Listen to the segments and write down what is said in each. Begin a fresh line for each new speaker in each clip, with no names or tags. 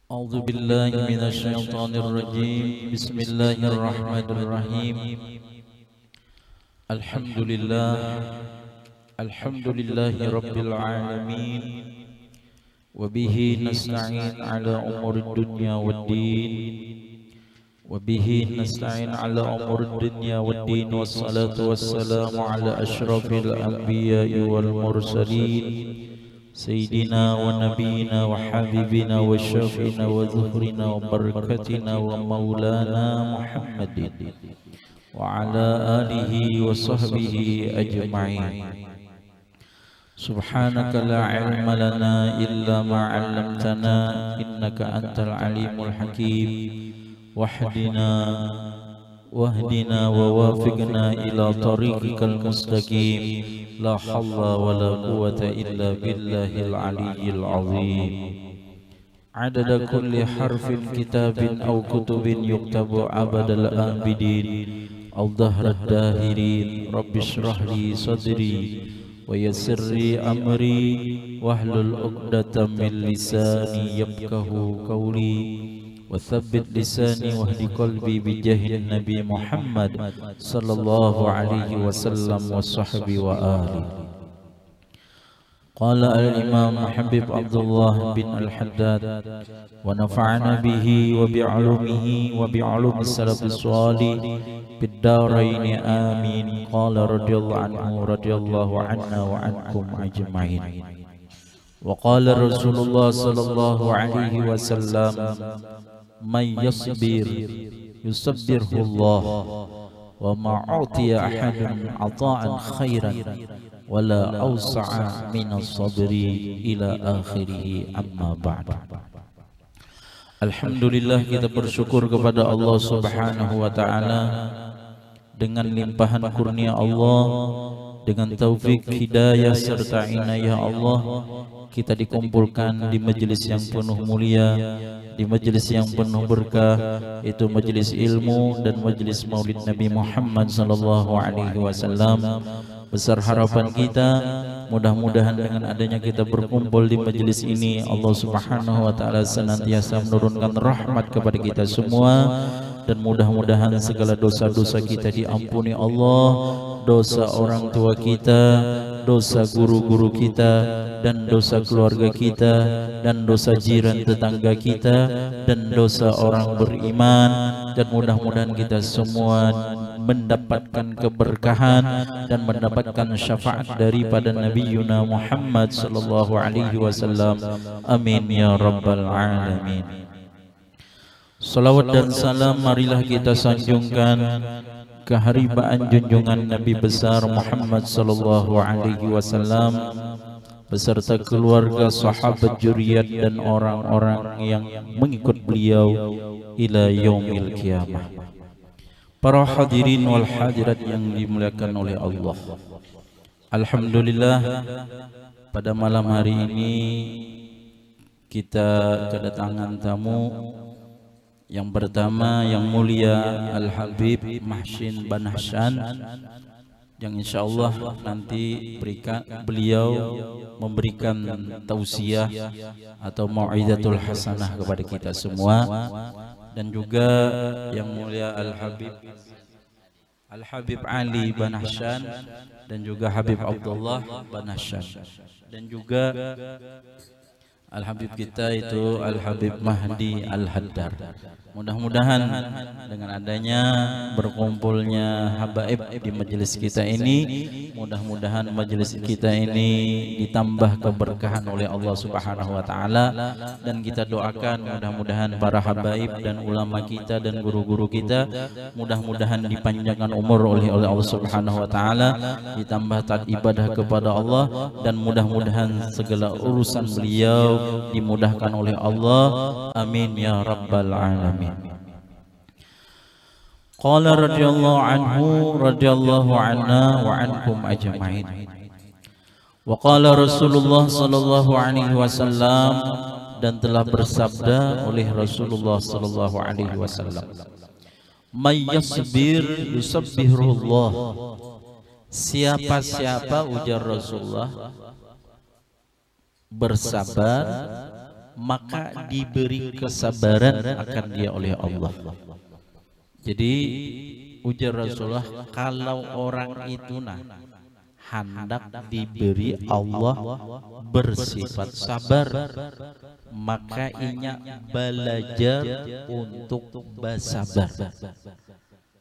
أعوذ بالله من الشيطان الرجيم. بسم الله الرحمن الرحيم. الحمد لله رب العالمين، وبه نستعين على أمور الدنيا والدين والصلاة والسلام على أشرف الأنبياء والمرسلين سيدنا ونبينا وحبيبنا وشفينا وذخرنا وبركتنا ومولانا محمد وعلى آله وصحبه أجمعين. سبحانك لا علم لنا إلا ما علمتنا إنك أنت العليم الحكيم. واهدنا ووافقنا إلى طريقك المستقيم. لا حول ولا قوة إلا بالله العلي العظيم. عدد كل حرف كتاب أو كتب يكتب عبد الآبدين أو ظهر الداهرين. رب اشرح لي صدري ويسر لي أمري واحلل عقدة من لساني يفقه قولي وثبت لساني واهد قلبي بجاه النبي محمد صلى الله عليه وسلم وصحبه وآله. قال الإمام حبيب عبد الله بن الحداد ونفعنا به وبعلومه وبعلوم السلف الصالح في الدارين آمين. قال رضي الله عنه رضي الله عنا وعنكم أجمعين. وقال رسول الله صلى الله عليه وسلم: من يصبر يصبره الله، وما أعطي أحد عطاء خيرا ولا أوسع من الصبر إلى آخره. أما بعد. Alhamdulillah, kita bersyukur kepada Allah Subhanahu wa taala dengan limpahan kurnia Allah, dengan taufik hidayah serta inayah Allah, kita dikumpulkan di majelis yang penuh mulia, di majelis yang penuh berkah, itu majelis ilmu dan majelis Maulid Nabi Muhammad sallallahu alaihi wasallam. Besar harapan kita, mudah-mudahan dengan adanya kita berkumpul di majelis ini, Allah Subhanahu wa taala senantiasa menurunkan rahmat kepada kita semua, dan mudah-mudahan segala dosa-dosa kita diampuni Allah, dosa orang tua kita, dosa guru-guru kita, dan dosa keluarga kita, dan dosa jiran tetangga kita, dan dosa orang beriman. Dan mudah-mudahan kita semua mendapatkan keberkahan dan mendapatkan syafaat daripada Nabi Yuna Muhammad sallallahu alaihi wasallam. Amin ya rabbal alamin. Salawat dan salam marilah kita sanjungkan keharibaan junjungan Nabi besar Muhammad sallallahu alaihi wasallam beserta keluarga, sahabat, juriyat, dan orang-orang yang mengikut beliau ila yaumil qiyamah. Para hadirin wal hadirat yang dimuliakan oleh Allah, alhamdulillah, pada malam hari ini kita kedatangan tamu yang pertama, yang mulia Al-Habib Mahsin Banahsan, yang insyaallah nanti beliau memberikan tausiah atau mau'izatul hasanah kepada kita semua. Dan juga yang mulia Al-Habib Ali Banahsan, dan juga Habib Abdullah Banahsan, dan juga Al-Habib kita itu Al-Habib Mahdi Al-Haddar. Mudah-mudahan dengan adanya berkumpulnya habaib di majelis kita ini, mudah-mudahan majelis kita ini ditambah keberkahan oleh Allah Subhanahu wa taala, dan kita doakan mudah-mudahan para habaib dan ulama kita dan guru-guru kita mudah-mudahan dipanjangkan umur oleh Allah Subhanahu wa taala, ditambah taat ibadah kepada Allah, dan mudah-mudahan segala urusan beliau dimudahkan oleh Allah. Amin ya rabbal alamin. Qala radhiyallahu anhu radhiyallahu anna wa ankum ajma'in. Wa qala Rasulullah sallallahu alaihi wasallam, dan telah bersabda oleh Rasulullah sallallahu alaihi wasallam, may yasbir yusabbihullah. Siapa-siapa, ujar Rasulullah, bersabar, maka diberi kesabaran akan dia oleh Allah. Jadi ujar Rasulullah, kalau orang itu hendak diberi Allah bersifat sabar, maka inya belajar untuk bersabar.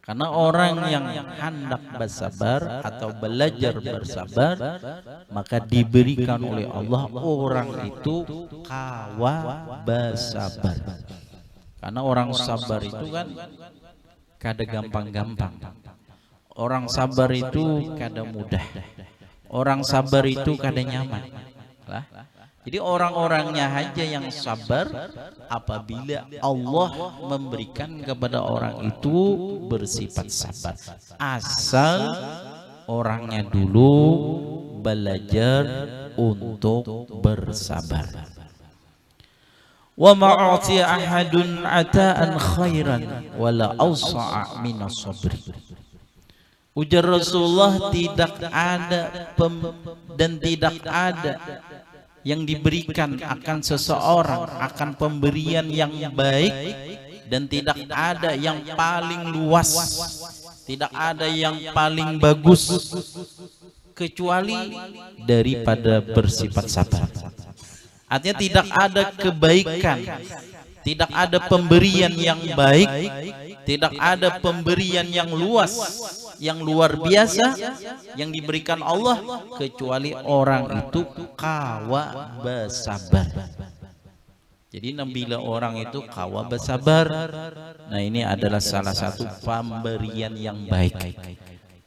Karena orang yang hendak bersabar atau belajar bersabar, maka diberikan oleh Allah orang itu kawa bersabar. Karena orang sabar itu kan kada gampang-gampang. Orang sabar itu kada mudah. Orang sabar itu kada nyaman. Lah. Jadi orang-orangnya aja yang sabar apabila Allah memberikan kepada orang itu bersifat sabar. Asal orangnya dulu belajar untuk bersabar. Wa ma'ati ahadun ata'an khairan wala awsa'a minas sabri. Ujar Rasulullah, tidak ada dan tidak ada yang diberikan akan seseorang akan pemberian yang baik, dan tidak ada yang paling luas, tidak ada yang paling bagus kecuali daripada bersifat sabar. Artinya tidak ada kebaikan, tidak ada pemberian yang baik, tidak ada pemberian yang luas, yang luar biasa yang diberikan Allah kecuali orang itu kawa bersabar. Jadi bila orang itu kawa bersabar, nah ini adalah salah satu pemberian yang baik,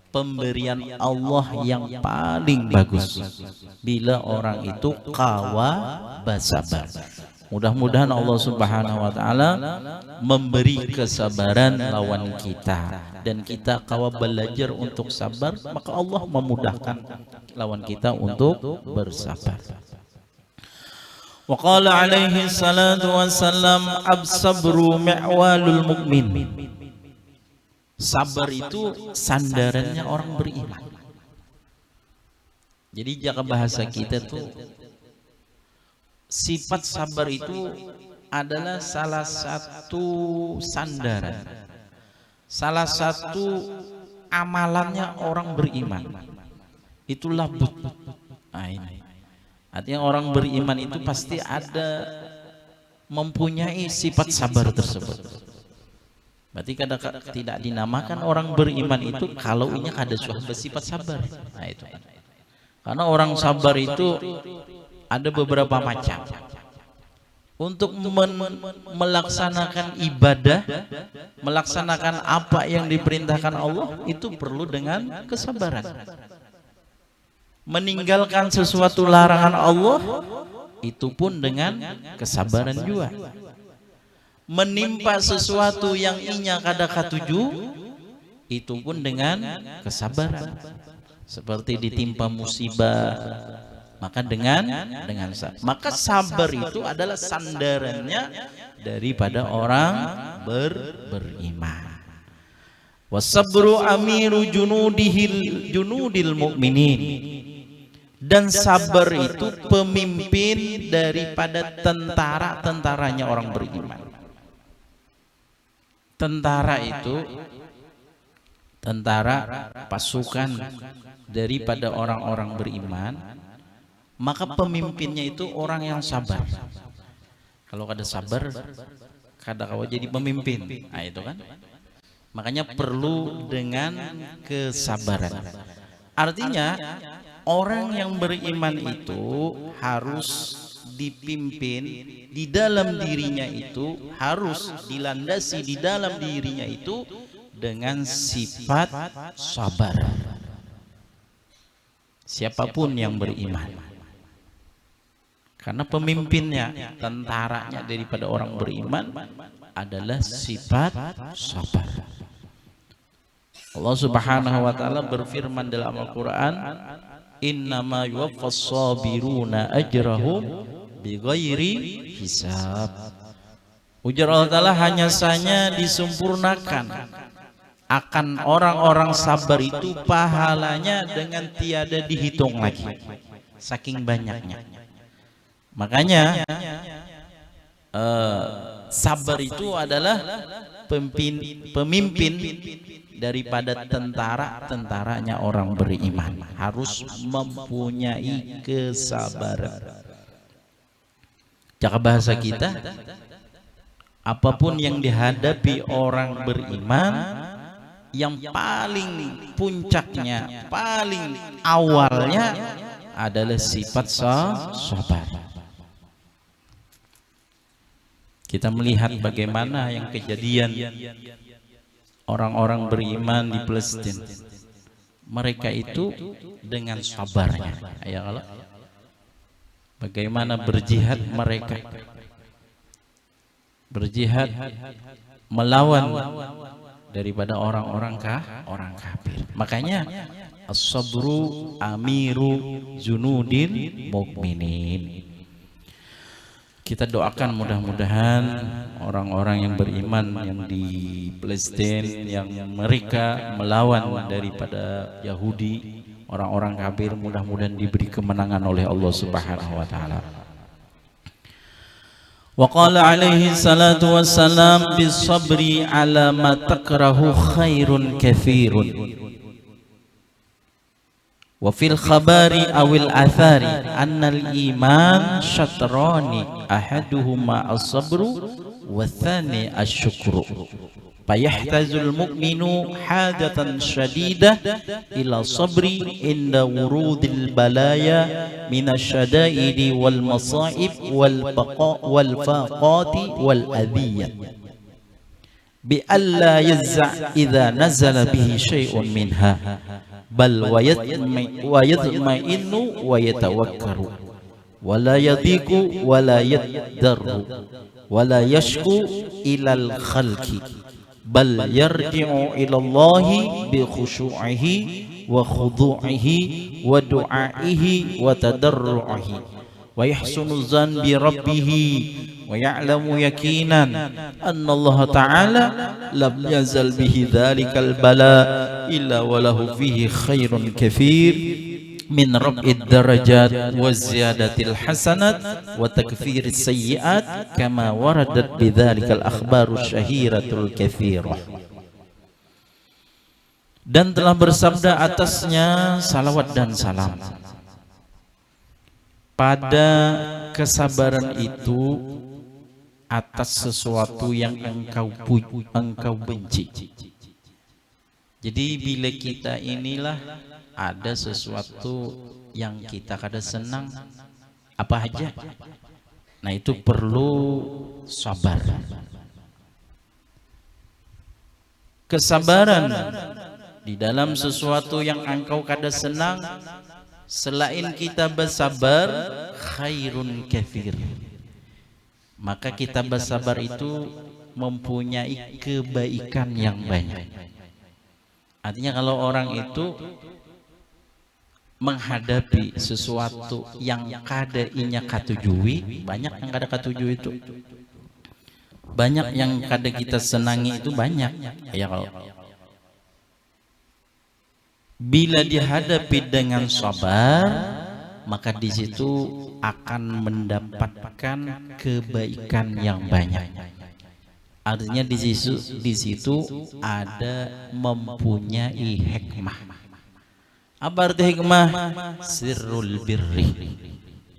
pemberian Allah yang paling bagus bila orang itu kawa bersabar. Mudah-mudahan Allah Subhanahu wa taala memberi kesabaran lawan kita, dan kita kawa belajar untuk sabar, maka Allah memudahkan lawan kita untuk bersabar. Wa qala alaihi salatu wassalam, as-sabru mi'walul mu'min. Sabar itu sandarannya orang beriman. Jadi jika bahasa kita tuh, sifat sabar itu adalah salah satu sandaran, salah satu amalannya orang beriman. Itulah nah ini. Artinya orang beriman itu pasti ada mempunyai sifat sabar tersebut. Berarti tidak dinamakan orang beriman itu kalau inya ada sifat sabar. Nah itu. Karena orang sabar itu ada beberapa macam. Untuk melaksanakan ibadah, melaksanakan apa yang diperintahkan Allah, itu perlu dengan kesabaran. Meninggalkan sesuatu larangan Allah, itu pun dengan kesabaran juga. Menimpa sesuatu yang inya kada katuju, itu pun dengan kesabaran. Seperti ditimpa musibah, maka dengan sabar. Maka sabar itu adalah sandarannya daripada orang beriman. Wasabru amiru junudil mu'minin. Dan sabar itu pemimpin daripada tentara-tentaranya orang beriman. Tentara itu tentara pasukan daripada orang-orang beriman, maka pemimpinnya itu orang yang sabar. Kalau kada sabar, kada kawa jadi pemimpin. Nah itu kan. Makanya perlu dengan kesabaran. Artinya orang yang beriman itu harus dipimpin di dalam dirinya, itu harus dilandasi di dalam dirinya itu dengan sifat sabar. Siapapun yang beriman, karena pemimpinnya, tentaranya daripada orang beriman adalah sifat sabar. Allah Subhanahu wa taala berfirman dalam Al-Qur'an, innama yuwaffas sabiruna ajrahum bighairi hisab. Ujar Allah taala, hanya saja disempurnakan akan orang-orang sabar itu pahalanya dengan tiada dihitung lagi, saking banyaknya. Makanya sabar itu adalah pemimpin daripada tentaranya orang beriman, harus mempunyai kesabaran. Cara bahasa kita, apapun yang dihadapi orang beriman, yang paling puncaknya, paling awalnya adalah sifat sabar. Kita melihat bagaimana yang kejadian orang-orang beriman di Palestina. Mereka itu dengan sabarnya, ya Allah, bagaimana berjihad mereka, berjihad melawan daripada orang kafir. Makanya as-sabru amiru junudil mukminin. Kita doakan mudah-mudahan orang-orang yang beriman yang di Palestina, yang mereka melawan daripada Yahudi, orang-orang kafir, mudah-mudahan diberi kemenangan oleh Allah Subhanahu wa taala. Wa qala alaihi salatu wassalam bis sabri ala ma takrahu khairun katsirun. Wa fil khabari awil athari annal iman syatrani ahaduhuma as-sabru wa thani asy-syukru fayahtazul mu'minu hadatan syadidah ila sabri inda wurudil balaya minasyadaidi wal masaib wal baqa wal faqati wal adiyah bi alla yazza idza nazala bihi syai'un minha bal wa yatma'innu wa yatawakkaru wa la yadiku wa la yaddarru wa la yashku ilal khalqi bal yarji'u ilallahi bi khushu'ihi wa khudu'ihi wa du'a'ihi wa tadarru'ihi wa yahsunu zan bi rabbihi wa ya'lamu yakinan anna Allah ta'ala lam yazal bihi dhalikal bala illa walahu fihi khairun kathir min rab'id darajat wa ziyadatil hasanat wa takfiris sayyiat kama waradat bidhalikal akhbaru syahiratul kathirah. Dan telah bersabda atasnya salawat dan salam. Pada kesabaran itu atas sesuatu yang engkau benci. Jadi bila kita inilah ada sesuatu yang kita kada senang, apa aja, nah itu perlu sabar. Kesabaran di dalam sesuatu yang engkau kada senang, selain kita bersabar, khairun katsir. Maka kita bersabar itu mempunyai kebaikan yang banyak. Artinya kalau orang itu menghadapi sesuatu yang kada inya katujui, banyak yang kada katujui itu, banyak yang kada kita senangi itu banyak. Ya kalau bila dihadapi dengan sabar, maka di situ akan mendapatkan kebaikan yang banyak. Artinya di situ ada mempunyai hikmah. Apa arti hikmah? Sirrul birri,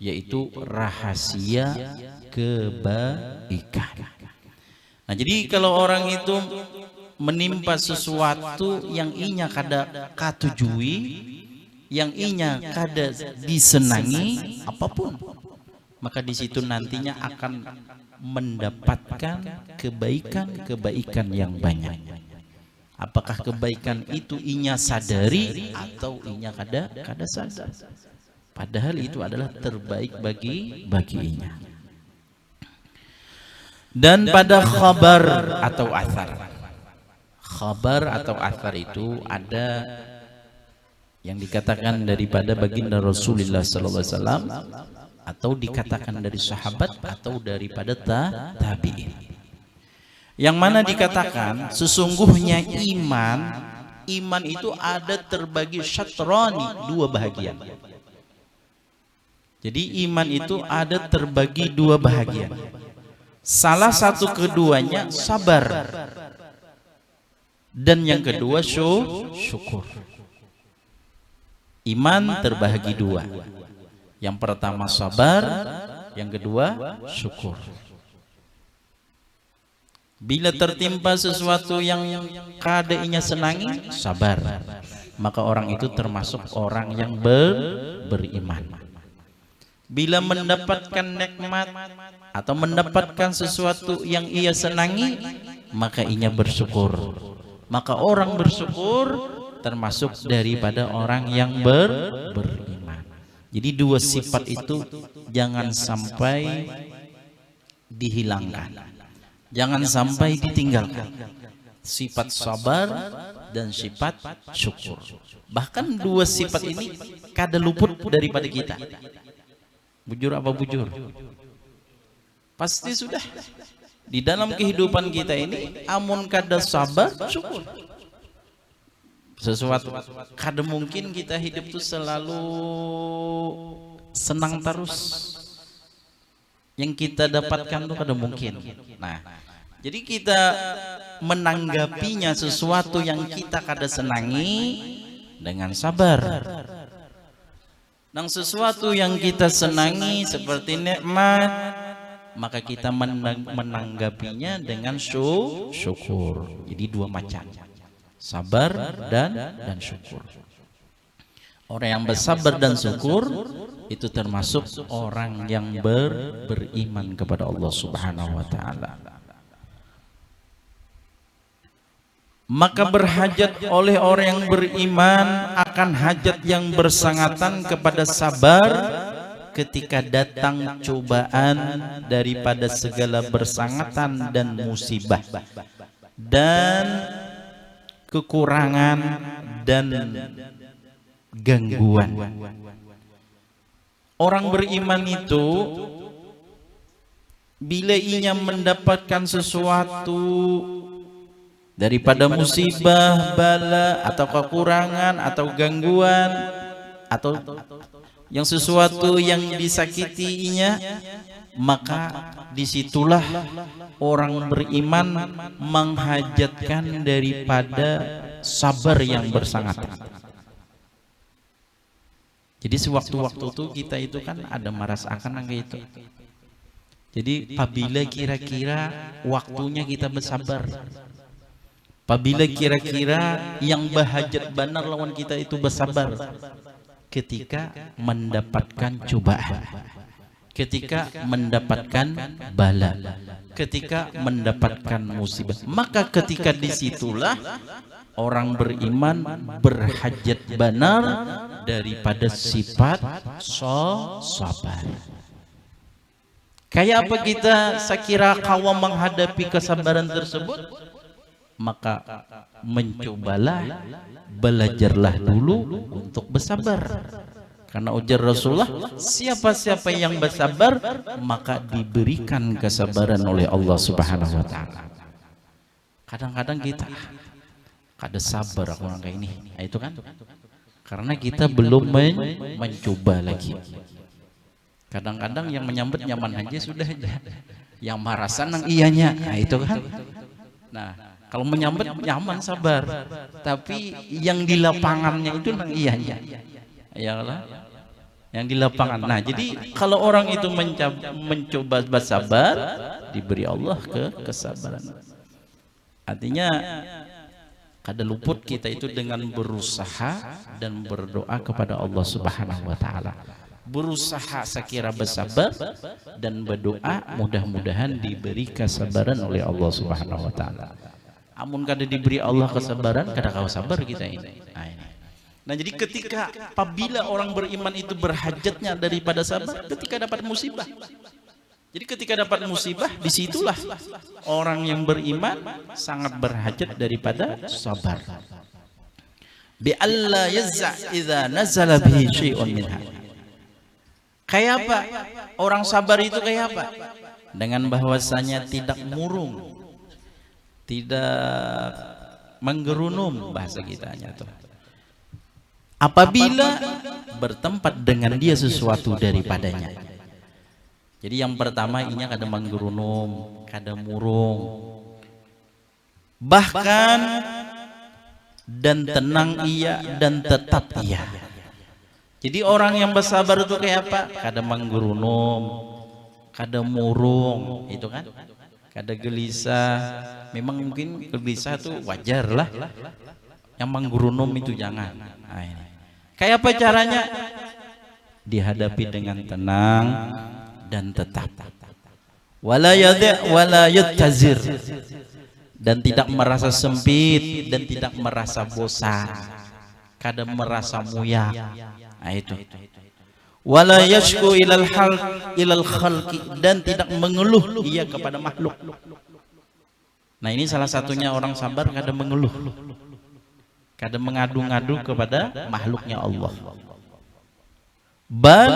yaitu rahasia kebaikan. Nah, jadi kalau orang itu menimpa sesuatu yang inya kada katujui, yang inya kada disenangi, apapun, maka di situ nantinya akan mendapatkan kebaikan yang banyak. Apakah kebaikan itu inya sadari atau inya kada sadar, padahal itu adalah terbaik bagi inya. Dan pada khabar atau athar itu ada yang dikatakan daripada baginda Rasulullah sallallahu alaihi wasallam, atau dikatakan dari sahabat, atau daripada tabi'in. Yang mana dikatakan sesungguhnya iman itu ada terbagi syatrani, dua bahagian. Jadi iman itu ada terbagi dua bahagian. Salah satu keduanya sabar, dan yang kedua syukur. Iman terbahagi dua. Yang pertama sabar, yang kedua syukur. Bila tertimpa sesuatu yang kadainya senangi, sabar, maka orang itu termasuk orang yang beriman. Bila mendapatkan nikmat atau mendapatkan sesuatu yang ia senangi, maka ia bersyukur. Maka orang bersyukur termasuk daripada orang yang beriman. Jadi dua sifat itu jangan sampai dihilangkan, jangan sampai ditinggalkan. Sifat sabar dan sifat syukur. Bahkan dua sifat ini kada luput daripada kita. Bujur apa bujur? Pasti sudah di dalam kehidupan kita ini, amun kada sabar syukur. Sesuatu kada mungkin kita hidup itu selalu senang terus. Yang kita dapatkan itu kada mungkin. Nah, jadi kita menanggapinya sesuatu yang kita kada senangi dengan sabar. Dan sesuatu yang kita senangi seperti nikmat, maka kita menanggapinya dengan syukur. Jadi dua macam, sabar dan syukur. Orang yang bersabar dan syukur itu termasuk orang yang beriman kepada Allah Subhanahu wa taala. Maka berhajat oleh orang yang beriman akan hajat yang bersangatan kepada sabar ketika datang cobaan daripada segala bersangatan dan musibah dan kekurangan dan gangguan. Orang beriman itu bila ia mendapatkan sesuatu daripada musibah, bala, atau kekurangan, atau gangguan, atau yang sesuatu yang disakitinya, maka disitulah orang beriman menghajatkan daripada sabar yang bersangatan. Jadi sewaktu-waktu itu kita itu kan ada merasakan gitu. Jadi apabila kira-kira waktunya kita bersabar, apabila kira-kira yang bahajat benar lawan kita itu bersabar ketika mendapatkan cobaan, ketika mendapatkan bala, ketika mendapatkan musibah, maka ketika disitulah orang beriman berhajat benar daripada sifat sabar. Kayak apa kita sekira kawan menghadapi kesabaran tersebut? Maka mencobalah, belajarlah dulu untuk bersabar. Karena ujar Rasulullah, siapa-siapa yang bersabar maka diberikan kesabaran oleh Allah Subhanahu wa taala. Kadang-kadang kita kada sabar orang kayak ini. Nah, itu kan karena kita belum mencoba lagi. Kadang-kadang yang menyambut nyaman aja sudah aja. Yang marah senang iyanya. Nah, itu kan. Nah, kalau menyambut nyaman sabar, tapi yang di lapangannya itu nang iyanya. Iyalah. Yang di lapangan. Nah, jadi kalau orang itu mencoba bersabar, diberi Allah kesabaran. Artinya kada luput kita itu dengan berusaha dan berdoa kepada Allah Subhanahu wa taala. Berusaha sekira bersabar dan berdoa mudah-mudahan diberi kesabaran oleh Allah Subhanahu wa taala. Amun kada diberi Allah kesabaran, kada kau sabar kita ini. Nah, jadi ketika apabila orang beriman itu berhajatnya daripada sabar ketika dapat musibah. Jadi ketika dapat musibah, disitulah orang yang beriman sangat berhajat daripada sabar. Bi alla yazza idza nazala bihi syai'un minha. Kayak apa? Orang sabar itu kayak apa? Dengan bahwasanya tidak murung, tidak menggerunum bahasa kitanya tuh. Apabila bertempat dengan dia sesuatu daripadanya. Jadi yang pertama inya kada manggerunum, kada murung. Bahkan dan tenang ia dan tetap ia. Jadi orang yang bersabar itu kayak apa? Kada manggerunum, kada murung, itu kan? Kada gelisah. Memang mungkin gelisah itu wajar lah. Yang manggerunum itu jangan. Nah, ini. Kayak apa caranya? Dihadapi dengan tenang dan tetap. Wala yattazir, dan tidak merasa sempit dan tidak merasa bosan, kada merasa muyak. Nah, itu. Wala yashku ilal khalqi, dan tidak mengeluh ia kepada makhluk. Nah, ini salah satunya orang sabar, kada mengeluh, kada mengadu-ngadu kepada makhluknya Allah. Bal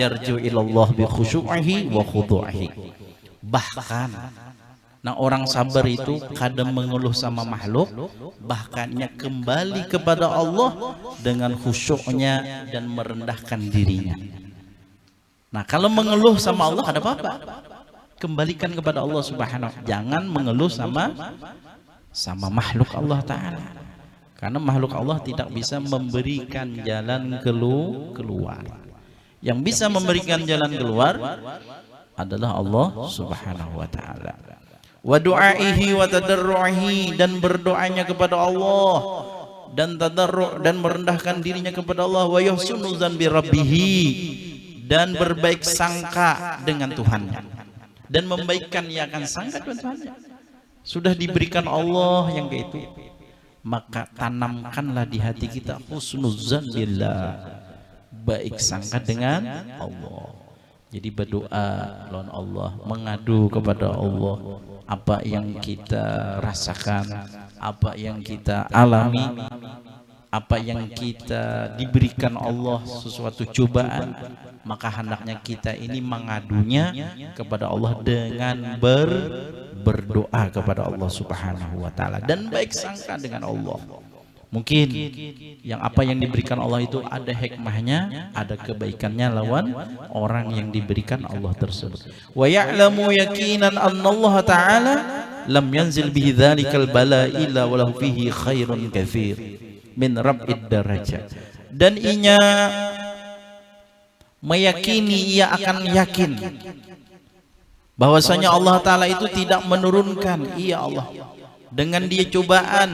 yarju ilallah bi khusyu'ihi wa khudu'ihi. Bahkan nah orang sabar itu kadang mengeluh sama makhluk, bahkannya kembali kepada Allah dengan khusyuknya dan merendahkan dirinya. Nah, kalau mengeluh sama Allah ada apa-apa, kembalikan kepada Allah Subhanahu. Jangan mengeluh sama makhluk Allah Ta'ala, karena makhluk Allah tidak bisa memberikan jalan keluar. Yang bisa memberikan jalan keluar adalah Allah Subhanahu wa Ta'ala. Wa du'aihi wa tadarru'ihi, dan berdoanya kepada Allah dan tadarru' dan merendahkan dirinya kepada Allah. Wa yuhsinu dzanbi rabbihi, dan berbaik sangka dengan Tuhannya dan membaikkan ia akan sangka dengan Tuhannya. Sudah diberikan Allah yang kayak itu, maka tanamkanlah di hati kita husnuzan billah, baik sangka dengan Allah. Jadi berdoa lawan Allah, mengadu kepada Allah apa yang kita rasakan, apa yang kita alami, apa yang kita diberikan Allah sesuatu cobaan, maka hendaknya kita ini mengadunya kepada Allah dengan berdoa kepada Allah Subhanahu wa Ta'ala dan baik sangka dengan Allah. Mungkin yang apa yang diberikan Allah itu ada hikmahnya, ada kebaikannya lawan orang yang diberikan Allah tersebut. Wa ya'lamu yaqinan anna Allah Ta'ala lam yanzil bihi dzalikal bala illa wa lahu fihi khairun katsir min rab'id darajat. Dan inya meyakini, ia akan yakin bahwasanya Allah Ta'ala itu tidak menurunkan, iya Allah, dengan dia cobaan,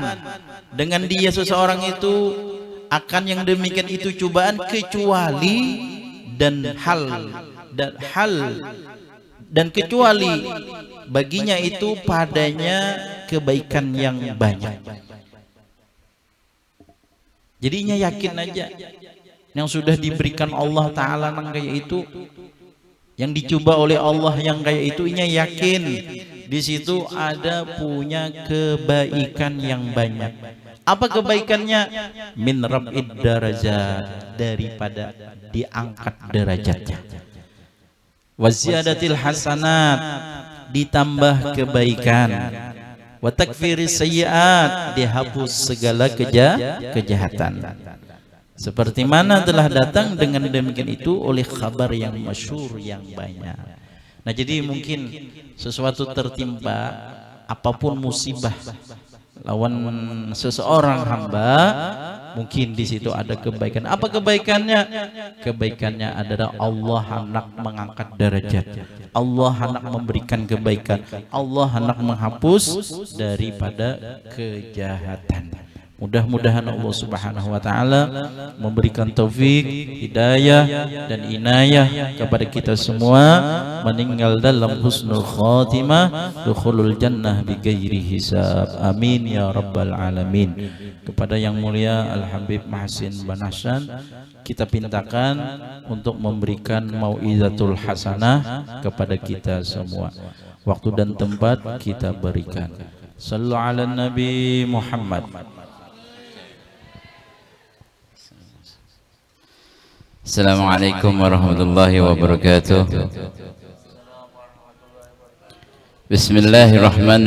dengan dia seseorang itu akan yang demikian itu cobaan, kecuali dan kecuali baginya itu padanya kebaikan yang banyak. Jadinya yakin aja yang sudah diberikan Allah Ta'ala nang kayak itu, yang dicoba oleh Allah yang kayak itu, inya yakin di situ ada punya kebaikan yang banyak. Apa kebaikannya? Min rab'id darajat, daripada diangkat derajatnya. Wa ziyadatil hasanat, ditambah kebaikan. Wa takfiris sayyiat, dihapus segala kejahatan. Seperti mana telah datang dengan demikian itu oleh kabar yang masyhur yang banyak. Nah, jadi mungkin sesuatu tertimpa, apapun musibah lawan seseorang hamba, mungkin di situ ada kebaikan. Apa kebaikannya? Kebaikannya adalah Allah hendak mengangkat derajat, Allah hendak memberikan kebaikan, Allah hendak menghapus daripada kejahatan. Mudah-mudahan Allah Subhanahu wa Ta'ala memberikan taufik, hidayah dan inayah kepada kita semua, meninggal dalam husnul khatimah, dukhulul jannah bighairi hisab. Amin ya rabbal alamin. Kepada yang mulia Al-Habib Mahsin Banasan kita pintakan untuk memberikan mau'izatul hasanah kepada kita semua. Waktu dan tempat kita berikan. Sallu ala Nabi Muhammad.
Assalamualaikum warahmatullahi wabarakatuh. Bismillahirrahmanirrahim.